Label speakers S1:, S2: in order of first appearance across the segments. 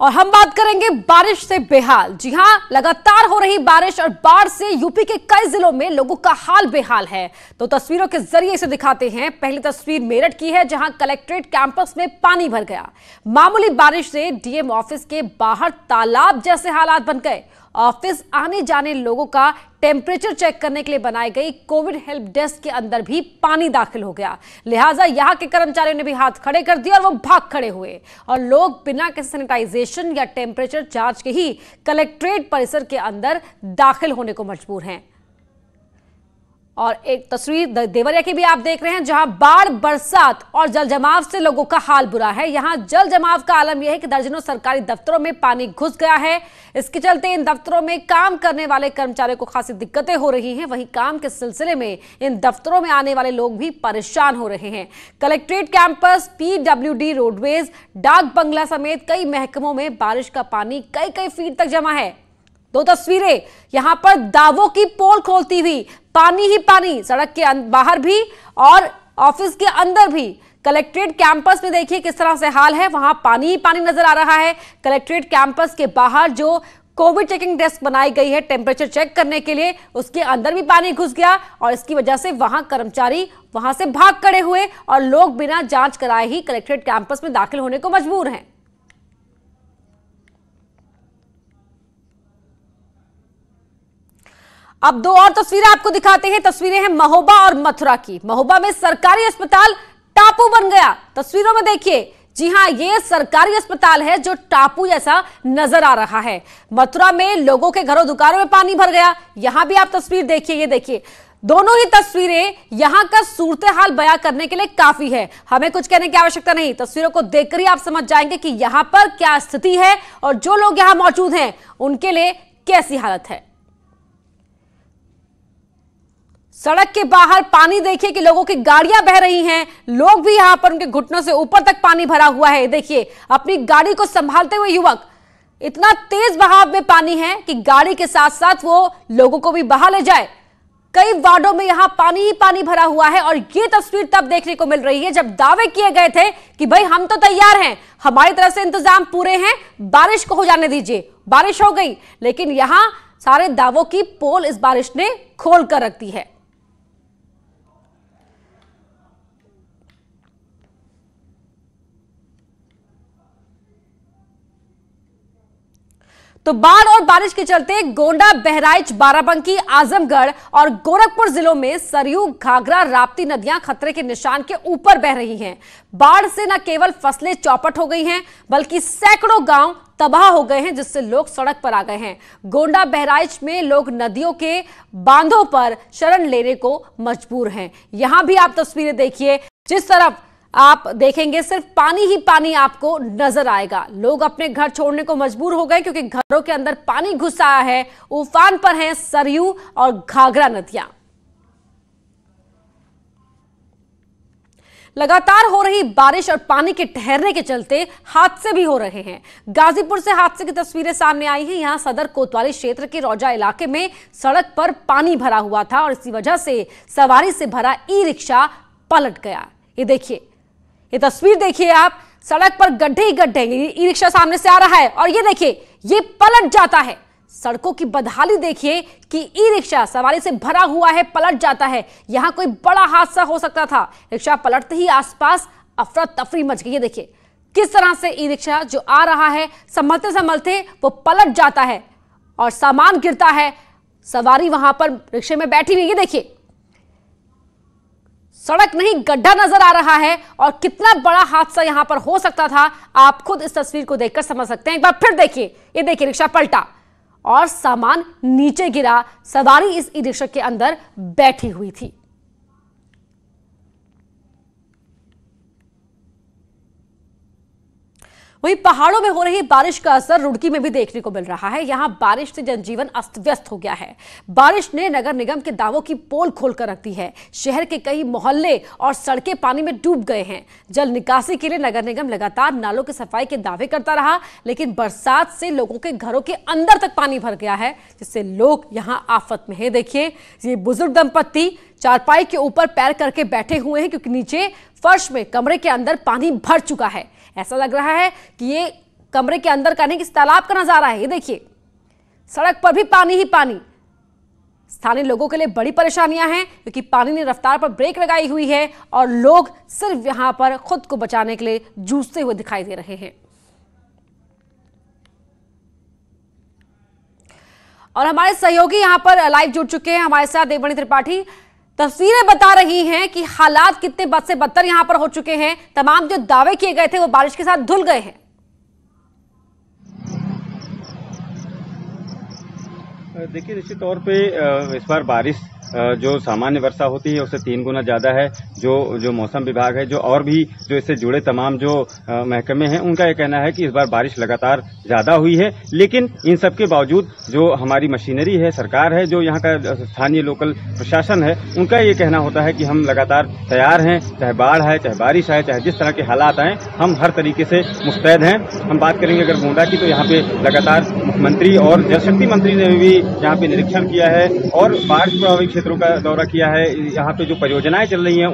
S1: और हम बात करेंगे बारिश से बेहाल। जी हां, लगातार हो रही बारिश और बाढ़ से यूपी के कई जिलों में लोगों का हाल बेहाल है। तो तस्वीरों के जरिए इसे दिखाते हैं। पहली तस्वीर मेरठ की है, जहां कलेक्ट्रेट कैंपस में पानी भर गया। मामूली बारिश से डीएम ऑफिस के बाहर तालाब जैसे हालात बन गए। ऑफिस आने जाने लोगों का टेम्परेचर चेक करने के लिए बनाई गई कोविड हेल्प डेस्क के अंदर भी पानी दाखिल हो गया। लिहाजा यहां के कर्मचारियों ने भी हाथ खड़े कर दिए और वो भाग खड़े हुए और लोग बिना किसी सैनिटाइजेशन या टेम्परेचर जांच के ही कलेक्ट्रेट परिसर के अंदर दाखिल होने को मजबूर हैं। और एक तस्वीर देवरिया की भी आप देख रहे हैं, जहां बाढ़, बरसात और जल जमाव से लोगों का हाल बुरा है। यहां जल जमाव का आलम यह है कि दर्जनों सरकारी दफ्तरों में पानी घुस गया है। इसके चलते इन दफ्तरों में काम करने वाले कर्मचारियों को खासी दिक्कतें हो रही हैं। वहीं काम के सिलसिले में इन दफ्तरों में आने वाले लोग भी परेशान हो रहे हैं। कलेक्ट्रेट कैंपस, पीडब्ल्यूडी, रोडवेज, डाक बंगला समेत कई महकमों में बारिश का पानी कई फीट तक जमा है। दो तस्वीरें, यहां पर दावों की पोल खोलती हुई पानी ही पानी, सड़क के बाहर भी और ऑफिस के अंदर भी। कलेक्ट्रेट कैंपस में देखिए किस तरह से हाल है, वहां पानी ही पानी नजर आ रहा है। कलेक्ट्रेट कैंपस के बाहर जो कोविड चेकिंग डेस्क बनाई गई है टेम्परेचर चेक करने के लिए, उसके अंदर भी पानी घुस गया और इसकी वजह से वहां कर्मचारी वहां से भाग खड़े हुए और लोग बिना जांच कराए ही कलेक्ट्रेट कैंपस में दाखिल होने को मजबूर हैं। अब दो और तस्वीरें आपको दिखाते हैं। तस्वीरें हैं महोबा और मथुरा की। महोबा में सरकारी अस्पताल टापू बन गया। तस्वीरों में देखिए, जी हां, ये सरकारी अस्पताल है जो टापू जैसा नजर आ रहा है। मथुरा में लोगों के घरों दुकानों में पानी भर गया। यहां भी आप तस्वीर देखिए, ये देखिए, दोनों ही तस्वीरें यहां का सूरत हाल बयां करने के लिए काफी है। हमें कुछ कहने की आवश्यकता नहीं, तस्वीरों को देखकर ही आप समझ जाएंगे कि यहां पर क्या स्थिति है और जो लोग यहां मौजूद हैं उनके लिए कैसी हालत है। सड़क के बाहर पानी देखिए कि लोगों की गाड़ियां बह रही हैं, लोग भी यहां पर उनके घुटनों से ऊपर तक पानी भरा हुआ है। देखिए, अपनी गाड़ी को संभालते हुए युवक, इतना तेज बहाव में पानी है कि गाड़ी के साथ साथ वो लोगों को भी बहा ले जाए। कई वार्डों में यहां पानी ही पानी भरा हुआ है और ये तस्वीर तब देखने को मिल रही है जब दावे किए गए थे कि भाई हम तो तैयार हैं, हमारी तरफ से इंतजाम पूरे हैं, बारिश को हो जाने दीजिए। बारिश हो गई, लेकिन यहां सारे दावों की पोल इस बारिश ने खोल कर रख दी है। तो बाढ़ और बारिश के चलते गोंडा, बहराइच, बाराबंकी, आजमगढ़ और गोरखपुर जिलों में सरयू, घाघरा, राप्ती नदियां खतरे के निशान के ऊपर बह रही हैं। बाढ़ से न केवल फसलें चौपट हो गई हैं, बल्कि सैकड़ों गांव तबाह हो गए हैं, जिससे लोग सड़क पर आ गए हैं। गोंडा, बहराइच में लोग नदियों के बांधों पर शरण लेने को मजबूर हैं। यहां भी आप तस्वीरें देखिए, जिस तरफ आप देखेंगे सिर्फ पानी ही पानी आपको नजर आएगा। लोग अपने घर छोड़ने को मजबूर हो गए क्योंकि घरों के अंदर पानी घुस आया है। उफान पर हैं सरयू और घाघरा नदियां। लगातार हो रही बारिश और पानी के ठहरने के चलते हादसे भी हो रहे हैं। गाजीपुर से हादसे की तस्वीरें सामने आई हैं। यहां सदर कोतवाली क्षेत्र के रौजा इलाके में सड़क पर पानी भरा हुआ था और इसी वजह से सवारी से भरा ई रिक्शा पलट गया। ये देखिए, ये तस्वीर देखिए आप, सड़क पर गड्ढे ही गड्ढे, ई रिक्शा सामने से आ रहा है और ये देखिए, ये पलट जाता है। सड़कों की बदहाली देखिए कि ई रिक्शा सवारी से भरा हुआ है, पलट जाता है। यहां कोई बड़ा हादसा हो सकता था। रिक्शा पलटते ही आसपास अफरा तफरी मच गई। ये देखिए किस तरह से ई रिक्शा जो आ रहा है, संभलते संभलते वो पलट जाता है और सामान गिरता है। सवारी वहां पर रिक्शे में बैठी हुई, ये देखिए, सड़क नहीं गड्ढा नजर आ रहा है और कितना बड़ा हादसा यहां पर हो सकता था आप खुद इस तस्वीर को देखकर समझ सकते हैं। एक बार फिर देखिए, ये देखिए, रिक्शा पलटा और सामान नीचे गिरा। सवारी इस ई रिक्शा के अंदर बैठी हुई थी। वहीं पहाड़ों में हो रही बारिश का असर रुड़की में भी देखने को मिल रहा है। यहां बारिश से जनजीवन अस्त व्यस्त हो गया है। बारिश ने नगर निगम के दावों की पोल खोलकर रख दी है। शहर के कई मोहल्ले और सड़कें पानी में डूब गए हैं। जल निकासी के लिए नगर निगम लगातार नालों की सफाई के दावे करता रहा, लेकिन बरसात से लोगों के घरों के अंदर तक पानी भर गया है, जिससे लोग यहां आफत में है। देखिए, ये बुजुर्ग दंपत्ति चारपाई के ऊपर पैर करके बैठे हुए हैं क्योंकि नीचे फर्श में कमरे के अंदर पानी भर चुका है। ऐसा लग रहा है कि ये कमरे के अंदर का नहीं, किस तालाब का नजारा है। ये देखिए, सड़क पर भी पानी ही पानी। स्थानीय लोगों के लिए बड़ी परेशानियां हैं क्योंकि पानी ने रफ्तार पर ब्रेक लगाई हुई है और लोग सिर्फ यहां पर खुद को बचाने के लिए जूझते हुए दिखाई दे रहे हैं। और हमारे सहयोगी यहां पर लाइव जुड़ चुके हैं हमारे साथ, देवमणि त्रिपाठी। तस्वीरें बता रही हैं कि हालात कितने बद से बदतर यहां पर हो चुके हैं। तमाम जो दावे किए गए थे वो बारिश के साथ धुल गए हैं।
S2: देखिए, निश्चित तौर पे इस बार बारिश जो सामान्य वर्षा होती है उससे 3 गुना ज्यादा है। जो मौसम विभाग है, जो और भी जो इससे जुड़े तमाम जो महकमे हैं, उनका ये कहना है कि इस बार बारिश लगातार ज्यादा हुई है। लेकिन इन सब के बावजूद जो हमारी मशीनरी है, सरकार है, जो यहाँ का स्थानीय लोकल प्रशासन है, उनका ये कहना होता है कि हम लगातार तैयार हैं, चाहे बाढ़ आए, चाहे बारिश आए, चाहे जिस तरह के हालात आए, हम हर तरीके से मुस्तैद हैं। हम बात करेंगे अगर गोंडा की, तो यहाँ पे लगातार मुख्यमंत्री और जल शक्ति मंत्री ने भी यहाँ पे निरीक्षण किया है और बाढ़ प्रभावित क्षेत्रों का दौरा किया है। यहाँ पे जो परियोजनाएं चल रही हैं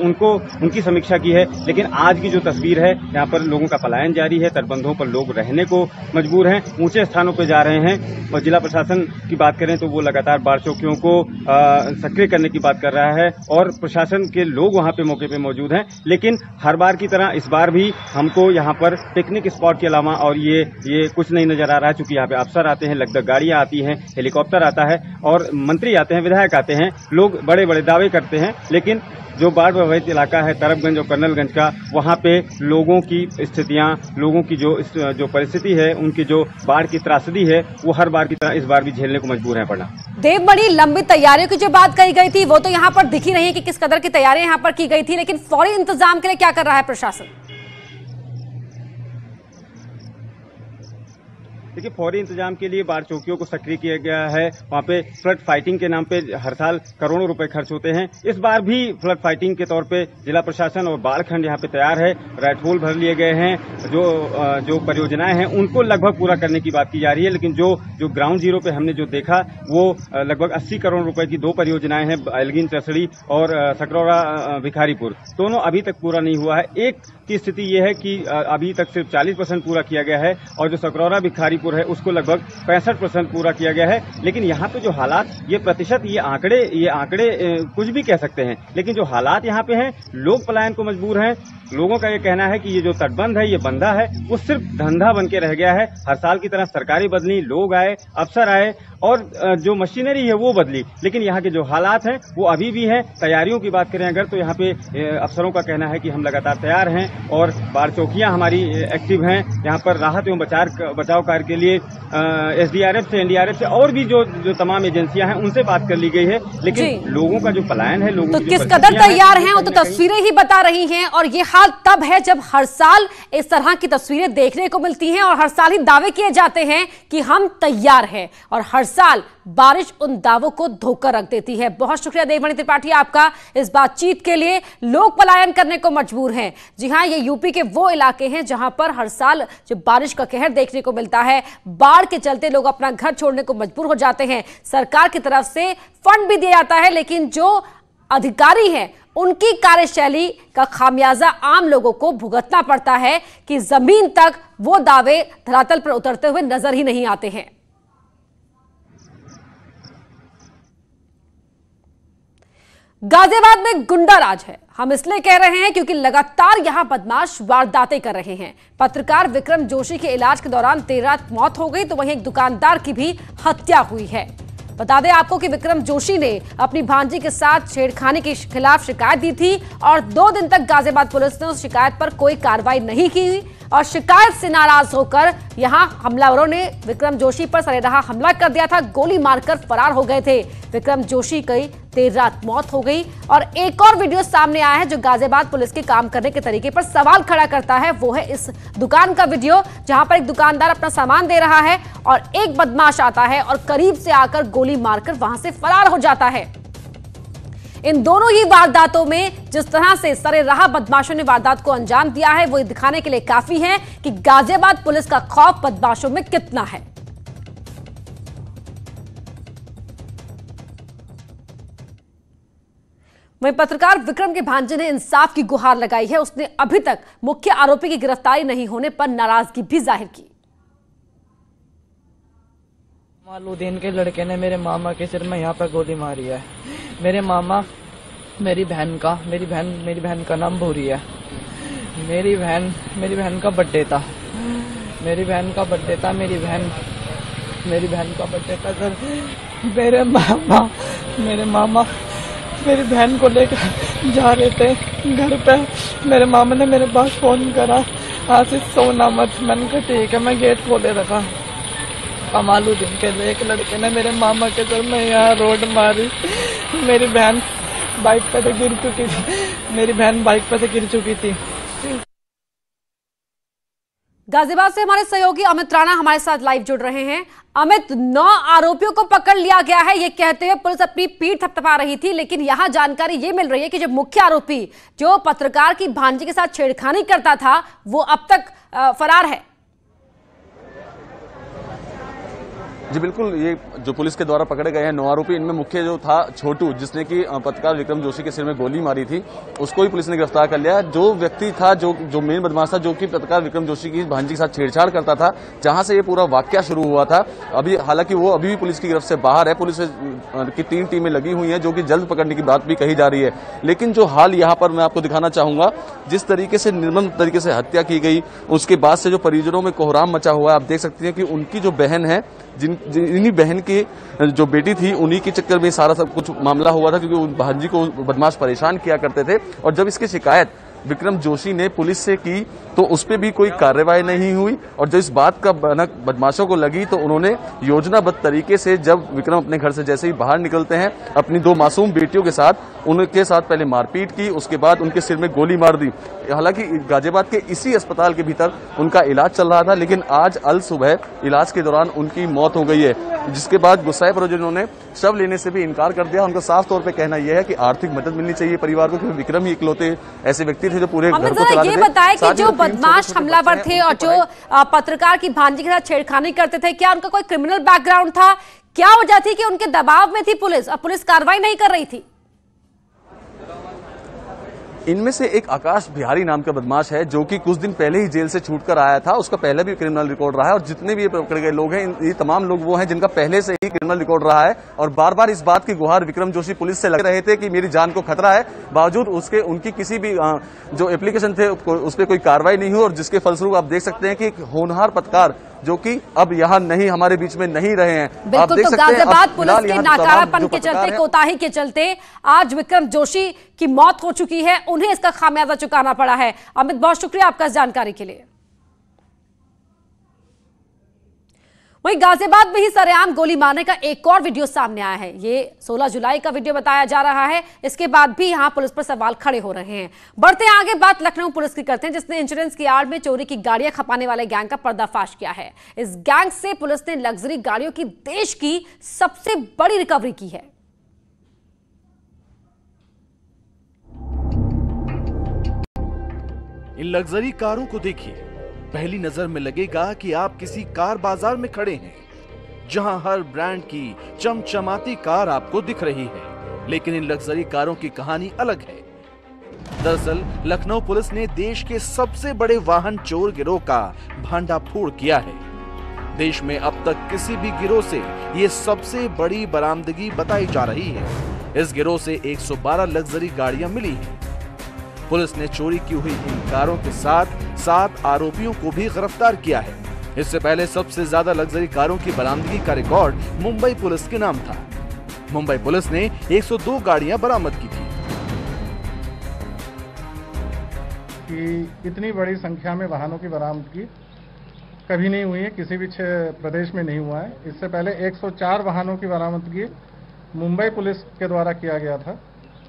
S2: उनकी समीक्षा की है। लेकिन आज की जो तस्वीर है, यहाँ पर लोगों का पलायन जारी है, तटबंधों पर लोग रहने को मजबूर हैं, ऊंचे स्थानों पर जा रहे हैं। और जिला प्रशासन की बात करें तो वो लगातार बाढ़ चौकियों को सक्रिय करने की बात कर रहा है और प्रशासन के लोग वहाँ पे मौके पे मौजूद हैं। लेकिन हर बार की तरह इस बार भी हमको यहाँ पर पिकनिक स्पॉट के अलावा और ये कुछ नहीं नजर आ रहा है, क्योंकि यहाँ पे अफसर आते हैं, लगभग गाड़ियां आती हैं, हेलीकॉप्टर आता है और मंत्री आते हैं, विधायक आते हैं। लोग बड़े बड़े दावे करते हैं, लेकिन जो बाढ़ प्रभावित इलाका है तरफगंज और कर्नलगंज का, वहाँ पे लोगों की स्थितियां, लोगों की जो परिस्थिति है, उनकी जो बाढ़ की त्रासदी है, वो हर बार की तरह इस बार भी झेलने को मजबूर है पड़ना।
S1: देवमणि, लंबी तैयारियों की जो बात कही गई थी वो तो यहाँ पर दिख ही रही है कि किस कदर की तैयारियां यहाँ पर की गई थी, लेकिन फौरी इंतजाम के लिए क्या कर रहा है प्रशासन?
S2: देखिए, फौरी इंतजाम के लिए बाढ़ चौकियों को सक्रिय किया गया है। वहाँ पे फ्लड फाइटिंग के नाम पे हर साल करोड़ों रुपए खर्च होते हैं। इस बार भी फ्लड फाइटिंग के तौर पे जिला प्रशासन और बाढ़ खंड यहाँ पे तैयार है। राइट होल भर लिए गए हैं। जो परियोजनाएं हैं उनको लगभग पूरा करने की बात की जा रही है। लेकिन जो ग्राउंड जीरो पे हमने जो देखा, वो लगभग 80 करोड़ रुपए की 2 परियोजनाएं हैं, एल्गिन चसड़ी और सकरौरा भिखारीपुर, दोनों अभी तक पूरा नहीं हुआ है। एक की स्थिति ये है कि अभी तक सिर्फ 40% पूरा किया गया है और जो सकरौरा भिखारीपुर है उसको लगभग 65% पूरा किया गया है। लेकिन यहाँ पे जो हालात, ये प्रतिशत, ये आंकड़े कुछ भी कह सकते हैं, लेकिन जो हालात यहाँ पे हैं, लोग पलायन को मजबूर हैं। लोगों का ये कहना है कि ये जो तटबंध है, ये बंधा है, वो सिर्फ धंधा बन के रह गया है। हर साल की तरह सरकारें बदली, लोग आए, अफसर आए और जो मशीनरी है वो बदली, लेकिन यहाँ के जो हालात हैं वो अभी भी हैं। तैयारियों की बात करें अगर, तो यहाँ पे अफसरों का कहना है कि हम लगातार तैयार हैं और बाढ़ चौकियां हमारी एक्टिव हैं। यहाँ पर राहत एवं बचाव कार्य के लिए SDRF से, NDRF से और भी जो तमाम एजेंसियां हैं उनसे बात कर ली गई है। लेकिन लोगों का जो पलायन है, लोगों
S1: तो किस कदर तैयार हैं वो तो तस्वीरें ही बता रही हैं। और ये हाल तब है जब हर साल इस तरह की तस्वीरें देखने को मिलती हैं और हर साल ही दावे किए जाते हैं कि हम तैयार हैं, और हर साल बारिश उन दावों को धोकर रख देती है। बहुत शुक्रिया देवमणि त्रिपाठी आपका इस बातचीत के लिए। लोग पलायन करने को मजबूर हैं। जी हां, ये यूपी के वो इलाके हैं जहां पर हर साल जो बारिश का कहर देखने को मिलता है, बाढ़ के चलते लोग अपना घर छोड़ने को मजबूर हो जाते हैं। सरकार की तरफ से फंड भी दिया जाता है, लेकिन जो अधिकारी हैं उनकी कार्यशैली का खामियाजा आम लोगों को भुगतना पड़ता है कि जमीन तक वो दावे धरातल पर उतरते हुए नजर ही नहीं आते हैं। गाजियाबाद में गुंडा राज है। हम इसलिए कह रहे हैं क्योंकि लगातार यहां बदमाश वारदातें कर रहे हैं। पत्रकार विक्रम जोशी के इलाज के दौरान देर रात मौत हो गई, तो वहीं एक दुकानदार की भी हत्या हुई है। बता दें आपको कि विक्रम जोशी ने अपनी भांजी के साथ छेड़खानी के खिलाफ शिकायत दी थी और 2 दिन तक गाजियाबाद पुलिस ने उस शिकायत पर कोई कार्रवाई नहीं की और शिकायत से नाराज होकर यहां हमलावरों ने विक्रम जोशी पर सरेराह हमला कर दिया था। गोली मारकर फरार हो गए थे। विक्रम जोशी की देर रात मौत हो गई। और एक और वीडियो सामने आया है जो गाजियाबाद पुलिस के काम करने के तरीके पर सवाल खड़ा करता है। वो है इस दुकान का वीडियो, जहां पर एक दुकानदार अपना सामान दे रहा है और एक बदमाश आता है और करीब से आकर गोली मारकर वहां से फरार हो जाता है। इन दोनों ही वारदातों में जिस तरह से सरेराह बदमाशों ने वारदात को अंजाम दिया है, वो दिखाने के लिए काफी है कि गाजियाबाद पुलिस का खौफ बदमाशों में कितना है। वहीं पत्रकार विक्रम के भांजे ने इंसाफ की गुहार लगाई है। उसने अभी तक मुख्य आरोपी की गिरफ्तारी नहीं होने पर नाराजगी भी जाहिर की।
S3: कमालुद्दीन के लड़के ने मेरे मामा के सिर में यहाँ पर गोली मारी है। मेरे मामा मेरी बहन का नाम भूरी है। मेरी बहन का बर्थडे था। मेरी बहन का बर्थडे था सर। मेरे मामा मेरी बहन को लेकर जा रहे थे घर पे। मेरे मामा ने मेरे पास फोन करा, आशीष सोना मत। मैंने कहा ठीक है, मैं गेट खोले रखा। कमालुद्दीन के एक लड़के ने मेरे मामा के सर में यहाँ रोड मारी। मेरी बहन बाइक पे से गिर चुकी थी।
S1: गाजियाबाद से हमारे सहयोगी अमित राणा हमारे साथ लाइव जुड़ रहे हैं। अमित, 9 आरोपियों को पकड़ लिया गया है, ये कहते हुए पुलिस अपनी पीठ थपथपा रही थी, लेकिन यहां जानकारी ये मिल रही है कि जो मुख्य आरोपी जो पत्रकार की भांजी के साथ छेड़खानी करता था वो अब तक फरार है।
S4: जी बिल्कुल, ये जो पुलिस के द्वारा पकड़े गए हैं 9 आरोपी, इनमें मुख्य जो था छोटू, जिसने कि पत्रकार विक्रम जोशी के सिर में गोली मारी थी, उसको भी पुलिस ने गिरफ्तार कर लिया। जो व्यक्ति था जो मेन बदमाश था, जो कि पत्रकार विक्रम जोशी की भांजी के साथ छेड़छाड़ करता था, जहां से ये पूरा वाकया शुरू हुआ था, अभी हालांकि वो अभी भी पुलिस की गिरफ्त से बाहर है। पुलिस की 3 टीमें लगी हुई हैं, जो कि जल्द पकड़ने की बात भी कही जा रही है। लेकिन जो हाल यहाँ पर मैं आपको दिखाना चाहूंगा, जिस तरीके से निर्मम तरीके से हत्या की गई, उसके बाद से जो परिजनों में कोहराम मचा हुआ है, आप देख सकते हैं कि उनकी जो बहन है, इन्हीं बहन की जो बेटी थी, उन्हीं के चक्कर में सारा सब कुछ मामला हुआ था, क्योंकि भांजी को बदमाश परेशान किया करते थे। और जब इसकी शिकायत विक्रम जोशी ने पुलिस से की तो उस पर भी कोई कार्रवाई नहीं हुई। और जब इस बात का भनक बदमाशों को लगी तो उन्होंने योजनाबद्ध तरीके से, जब विक्रम अपने घर से जैसे ही बाहर निकलते हैं, अपनी 2 मासूम बेटियों के साथ उनके साथ पहले मारपीट की, उसके बाद उनके सिर में गोली मार दी। हालांकि गाजियाबाद के इसी अस्पताल के भीतर उनका इलाज चल रहा था, लेकिन आज अल सुबह इलाज के दौरान उनकी मौत हो गई है, जिसके बाद गुस्साए परिजनों ने शव लेने से भी इनकार कर दिया। उनका साफ तौर पे कहना यह है कि आर्थिक मदद मिलनी चाहिए परिवार को, क्योंकि विक्रम ही इकलौते ऐसे व्यक्ति थे जो पूरे घर को चलाते थे।
S1: ये बताएं कि जो बदमाश हमलावर थे और जो पत्रकार की भांजी के साथ छेड़खानी करते थे, क्या उनका कोई क्रिमिनल बैकग्राउंड था? क्या वजह थी कि उनके दबाव में थी पुलिस और पुलिस कार्रवाई नहीं कर रही थी?
S4: इनमें से एक आकाश बिहारी नाम का बदमाश है, जो कि कुछ दिन पहले ही जेल से छूटकर आया था। उसका पहले भी क्रिमिनल रिकॉर्ड रहा है, और जितने भी ये पकड़े गए लोग हैं, ये तमाम लोग वो हैं जिनका पहले से ही क्रिमिनल रिकॉर्ड रहा है। और बार बार इस बात की गुहार विक्रम जोशी पुलिस से लग रहे थे कि मेरी जान को खतरा है, बावजूद उसके उनकी किसी भी जो एप्लीकेशन थे उस पर कोई कार्रवाई नहीं हुई। और जिसके फलस्वरूप आप देख सकते हैं कि एक होनहार पत्रकार जो कि अब यहाँ नहीं, हमारे बीच में नहीं रहे हैं। आप देख सकते हैं
S1: गाजियाबाद पुलिस के नाकारापन के चलते, कोताही के चलते आज विक्रम जोशी की मौत हो चुकी है, उन्हें इसका खामियाजा चुकाना पड़ा है। अमित, बहुत शुक्रिया आपका इस जानकारी के लिए। वहीं गाजियाबाद में ही सरेआम गोली मारने का एक और वीडियो सामने आया है। ये 16 जुलाई का वीडियो बताया जा रहा है। इसके बाद भी यहां पुलिस पर सवाल खड़े हो रहे हैं। बढ़ते आगे बात लखनऊ पुलिस की करते हैं, जिसने इंश्योरेंस की आड़ में चोरी की गाड़ियां खपाने वाले गैंग का पर्दाफाश किया है। इस गैंग से पुलिस ने लग्जरी गाड़ियों की देश की सबसे बड़ी रिकवरी की है।
S5: इन लग्जरी कारों को देखिए, पहली नजर में लगेगा कि आप किसी कार बाजार में खड़े हैं, जहां हर ब्रांड की चमचमाती कार आपको दिख रही है। लेकिन इन लग्जरी कारों की कहानी अलग है। दरअसल लखनऊ पुलिस ने देश के सबसे बड़े वाहन चोर गिरोह का भांडाफोड़ किया है। देश में अब तक किसी भी गिरोह से ये सबसे बड़ी बरामदगी बताई जा रही है। इस गिरोह से 112 लग्जरी गाड़ियां मिली हैं। पुलिस ने चोरी की हुई इन कारों के साथ 7 आरोपियों को भी गिरफ्तार किया है। इससे पहले सबसे ज्यादा लग्जरी कारों की बरामदगी का रिकॉर्ड मुंबई पुलिस के नाम था। मुंबई पुलिस ने 102 गाड़ियां बरामद की थी।
S6: कि इतनी बड़ी संख्या में वाहनों की बरामदगी कभी नहीं हुई है, किसी भी प्रदेश में नहीं हुआ है। इससे पहले 104 वाहनों की बरामदगी मुंबई पुलिस के द्वारा किया गया था,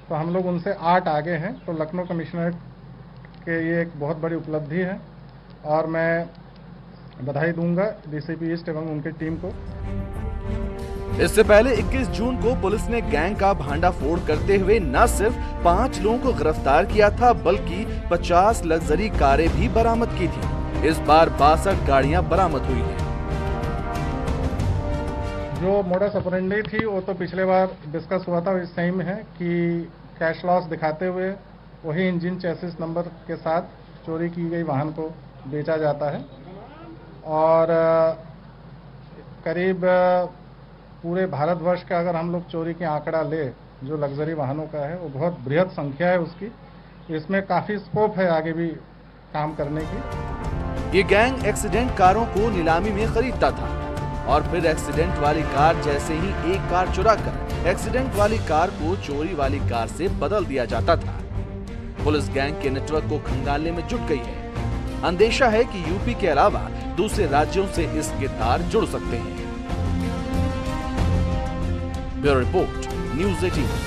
S6: तो हम लोग उनसे 8 आगे हैं। तो लखनऊ कमिश्नरेट के ये एक बहुत बड़ी उपलब्धि है और मैं बधाई दूंगा डीसीपी ईस्ट एवं उनकी टीम को।
S5: इससे पहले 21 जून को पुलिस ने गैंग का भांडाफोड़ करते हुए न सिर्फ 5 लोगों को गिरफ्तार किया था, बल्कि 50 लग्जरी कारें भी बरामद की थी। इस बार 62 गाड़ियां बरामद हुई हैं।
S6: जो मोडस ऑपरेंडी थी वो तो पिछले बार डिस्कस हुआ था, इस सेम है कि कैश लॉस दिखाते हुए वही इंजन चेसिस नंबर के साथ चोरी की गई वाहन को बेचा जाता है। और करीब पूरे भारतवर्ष का अगर हम लोग चोरी के आंकड़ा ले जो लग्जरी वाहनों का है वो बहुत बृहद संख्या है उसकी। इसमें काफ़ी स्कोप है आगे भी काम करने की।
S5: ये गैंग एक्सीडेंट कारों को नीलामी में खरीदता था और फिर एक्सीडेंट वाली कार जैसे ही एक कार चुराकर एक्सीडेंट वाली कार को चोरी वाली कार से बदल दिया जाता था। पुलिस गैंग के नेटवर्क को खंगालने में जुट गई है। अंदेशा है कि यूपी के अलावा दूसरे राज्यों से इसके तार जुड़ सकते हैं। Bureau report, news 18।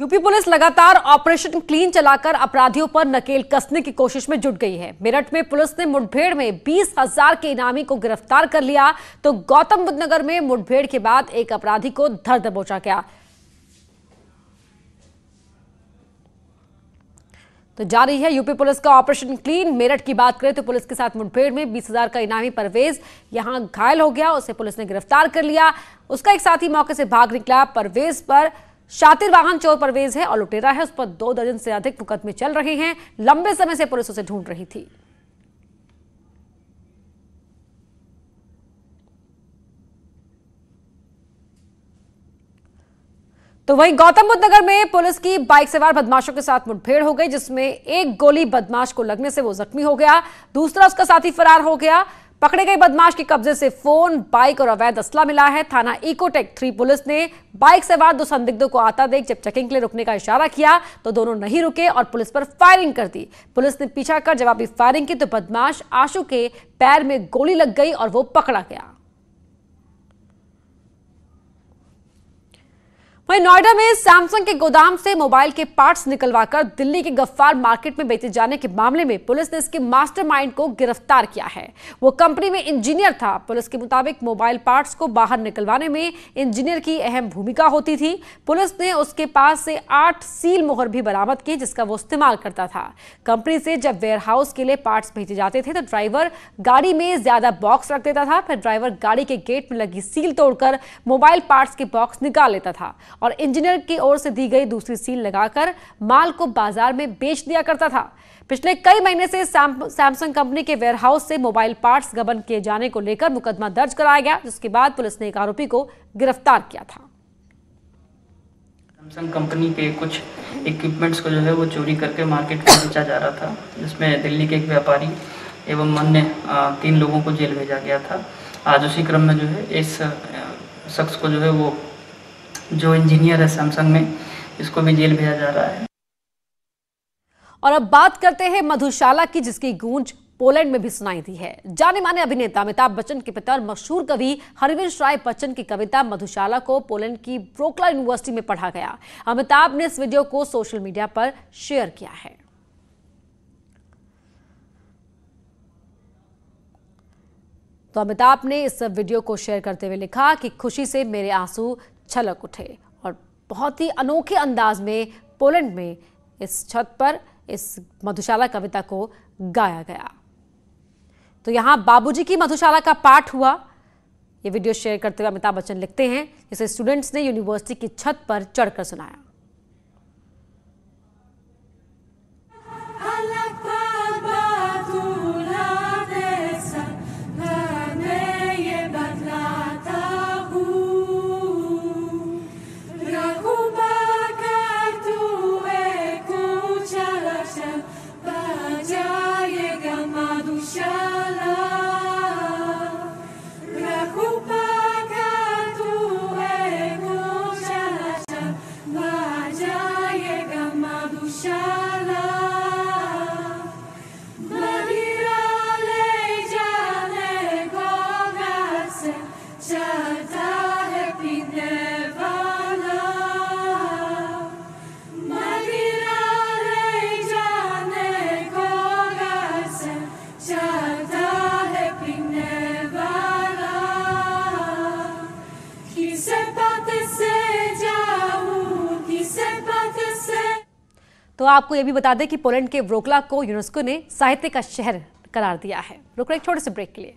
S1: UP police लगातार ऑपरेशन क्लीन चलाकर अपराधियों पर नकेल कसने की कोशिश में जुट गई है। मेरठ में पुलिस ने मुठभेड़ में 20,000 के इनामी को गिरफ्तार कर लिया, तो गौतम बुद्ध नगर में मुठभेड़ के बाद एक अपराधी को धर दबोचा गया। तो जारी है यूपी पुलिस का ऑपरेशन क्लीन। मेरठ की बात करें तो पुलिस के साथ मुठभेड़ में 20,000 का इनामी परवेज यहां घायल हो गया, उसे पुलिस ने गिरफ्तार कर लिया। उसका एक साथी मौके से भाग निकला। परवेज पर शातिर वाहन चोर परवेज है और लुटेरा है, उस पर 2 दर्जन से अधिक मुकदमे चल रहे हैं। लंबे समय से पुलिस उसे ढूंढ रही थी। तो वहीं गौतम बुद्ध नगर में पुलिस की बाइक सवार बदमाशों के साथ मुठभेड़ हो गई, जिसमें एक गोली बदमाश को लगने से वो जख्मी हो गया, दूसरा उसका साथी फरार हो गया। पकड़े गए बदमाश के कब्जे से फोन, बाइक और अवैध असला मिला है। थाना इकोटेक 3 पुलिस ने बाइक सवार 2 संदिग्धों को आता देख जब चेकिंग के लिए रुकने का इशारा किया तो दोनों नहीं रुके और पुलिस पर फायरिंग कर दी। पुलिस ने पीछा कर जवाबी फायरिंग की तो बदमाश आशु के पैर में गोली लग गई और वो पकड़ा गया। वहीं नोएडा में सैमसंग के गोदाम से मोबाइल के पार्ट्स निकलवाकर दिल्ली के गफ्फार मार्केट में बेचे जाने के मामले में पुलिस ने इसके मास्टरमाइंड को गिरफ्तार किया है। वो कंपनी में इंजीनियर था। पुलिस के मुताबिक मोबाइल पार्ट्स को बाहर निकलवाने में इंजीनियर की अहम भूमिका होती थी। पुलिस ने उसके पास से 8 सील मोहर भी बरामद की जिसका वो इस्तेमाल करता था। कंपनी से जब वेयरहाउस के लिए पार्ट्स भेजे जाते थे तो ड्राइवर गाड़ी में ज्यादा बॉक्स रख देता था, फिर ड्राइवर गाड़ी के गेट में लगी सील तोड़कर मोबाइल पार्ट्स के बॉक्स निकाल लेता था और इंजीनियर की ओर से दी गई दूसरी सील लगाकर माल को बाजार में बेच दिया करता था। पिछले कई महीने से सैमसंग कंपनी के वेयरहाउस से मोबाइल पार्ट्स गबन किए जाने को लेकर मुकदमा दर्ज कराया गया, जिसके बाद पुलिस ने एक आरोपी को गिरफ्तार किया था।
S7: सैमसंग कंपनी के कुछ इक्विपमेंट्स को जो है वो चोरी करके मार्केट में बेचा जा रहा था, जिसमें दिल्ली के एक व्यापारी एवं अन्य 3 लोगों को जेल भेजा गया था। आज उसी क्रम में जो है इस शख्स को जो है वो जो इंजीनियर है सैमसंग में, इसको भी जेल भेजा जा रहा है।
S1: और अब बात करते हैं मधुशाला की, जिसकी गूंज पोलैंड में भी सुनाई दी है। जाने माने अभिनेता अमिताभ बच्चन के पिता और मशहूर कवि हरिवंश राय बच्चन की कविता मधुशाला को पोलैंड की ब्रोकला यूनिवर्सिटी में पढ़ा गया। अमिताभ ने इस वीडियो को सोशल मीडिया पर शेयर किया है। तो अमिताभ ने इस वीडियो को शेयर करते हुए लिखा कि खुशी से मेरे आंसू छलक उठे और बहुत ही अनोखे अंदाज में पोलैंड में इस छत पर इस मधुशाला कविता को गाया गया। तो यहां बाबूजी की मधुशाला का पाठ हुआ। ये वीडियो शेयर करते हुए अमिताभ बच्चन लिखते हैं, जिसे स्टूडेंट्स ने यूनिवर्सिटी की छत पर चढ़कर सुनाया। तो आपको यह भी बता दें कि पोलैंड के ब्रोकला को यूनेस्को ने साहित्य का शहर करार दिया है। रुक रहे एक छोटे से ब्रेक के लिए।